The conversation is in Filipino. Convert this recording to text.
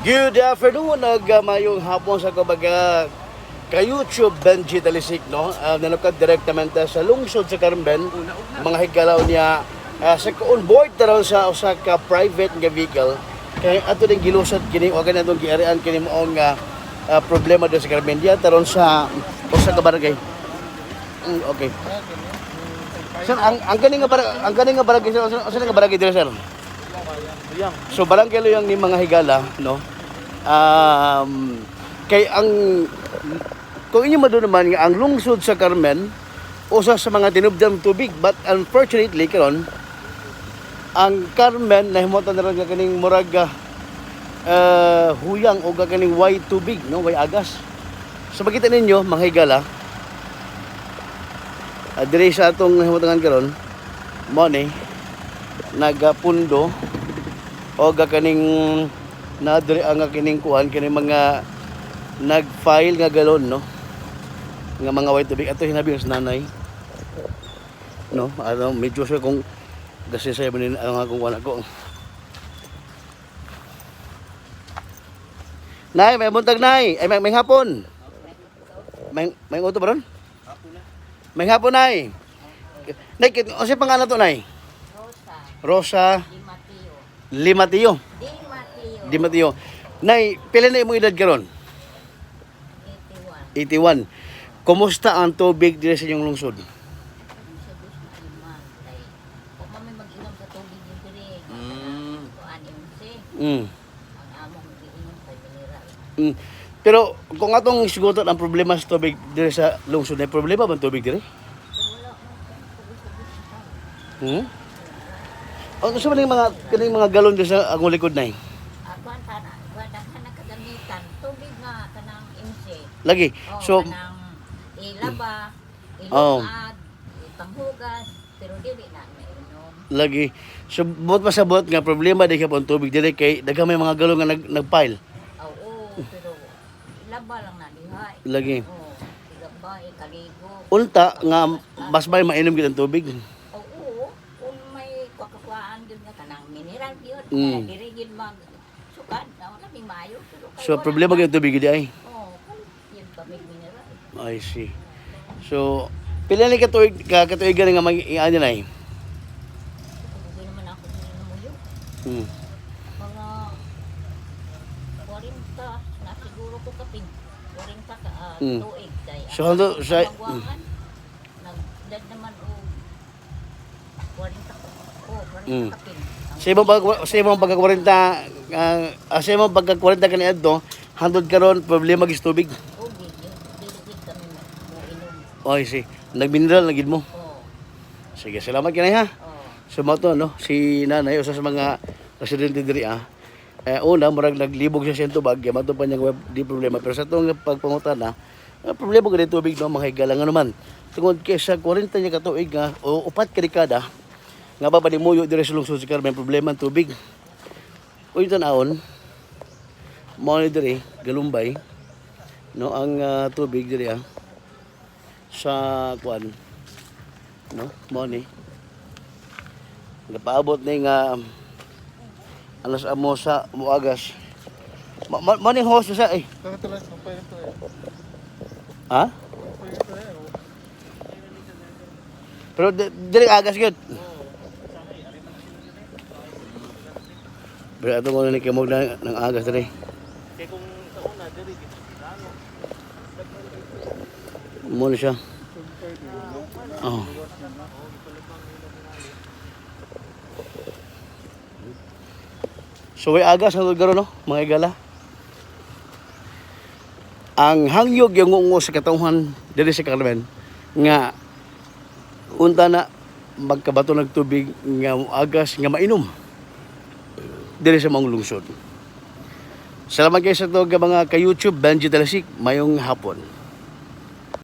Good afternoon, nagmayong hapon sa kabaga ka-YouTube Benji Talisik, no? Nanukad direktamente sa lungsod sa Carmen, mga higalaw niya sa on board taron sa usa ka private nga vehicle. Kaya ato din gilusad kini o ganyan itong giarian kini moong problema doon sa Carmen. Diyan taron sa usa ka barangay. Okay. Sir, ang ganing nga barangay, sir, nga barangay dito, sir? So barangay Luyang ni mga higala, no? Kay ang kung inyo madun naman nga ang lungsod sa Carmen usa sa mga tinubdam tubig, but unfortunately karon ang Carmen nahimutan na rin kaning murag huyang o kaning way tubig, no, way agas. So makita ninyo mga higala, dire sa atong nahimutan karon mo ni nagapundo o kaning nadiri ang kining kuan kining mga nag-file nga galon, no, nga mga white tubig. Ato hinabi sa nanay, no, medyo siya kung kasi saya manin ang akong wala ko. Nay, may buntag nay, ay may hapon. May uto ba ron? May hapon nay. Nay, kasi pangalan to nay? Rosa. Limatio. Di Mateo. Nay, pila na imong edad karon? 81. Kumusta ang tubig diri sa inyong lungsod? Pero kung atong sigutan ang problema sa tubig diri sa lungsod, may problema ba ang tubig diri? Ano sa mga galon diri sa akong likod nay? Lagi. So ilaba, ilungad, panghugas, pero dili na mainom. Lagi. So buot masabot nga problema di ka pong tubig dili kay daghang may mga galon nga nagpile. Oo, pero ilaba lang na diha. Lagi. Oo, ilaba, kaligo. Unta nga mas may mainom gid ang tubig. Oo, kung may kakakuan gyud nga kanang mineral gyud, diri gyud mag sukad, wala may mayo. So problema gyud ang tubig di ay. I see. So, pila ni katuig gani nga mag-iano na eh? Hindi naman ako numuyo. Mga 40 na siguro ko kapin. 40 ka tuig. So, hando sa... Nagdad naman o 40 ka. O, 40 kapin. Sa imong pagka-40 kaniad to, handod karon problema gis tubig. Oy, si nagmineral na gid mo. Sige, salamat kinay ha. Sumato no si nanay usa sa mga residente diri una murag naglibog siya sa tubag, mato pa niya di problema, pero sa tong pagpangutana, problema gid tubig no mga higalangan naman. Tungod kay sa 40 niya ka tuig nga o 4 ka dekada nga babalimuyo diri sa lungsod sa Carmen problema ang tubig. Uy tan-aon mo ni diri Galumbay no ang tubig diri sa kuan no mo ni napaabot ni nga alas amo sa muagas mo ni host sa ha pero dili agas gyud pero ato mo ni kamog na ng agas diri kay kung sa una diri muna siya. Oh. So way agas ang lugar no, mga igala. Ang hangyog yung ungo sa katawhan diri sa Carmen nga unta na magkabato ng tubig nga agas nga mainom diri sa mga lungsod. Salamat kayo sa to mga ka-YouTube Benji Talisik, mayong hapon.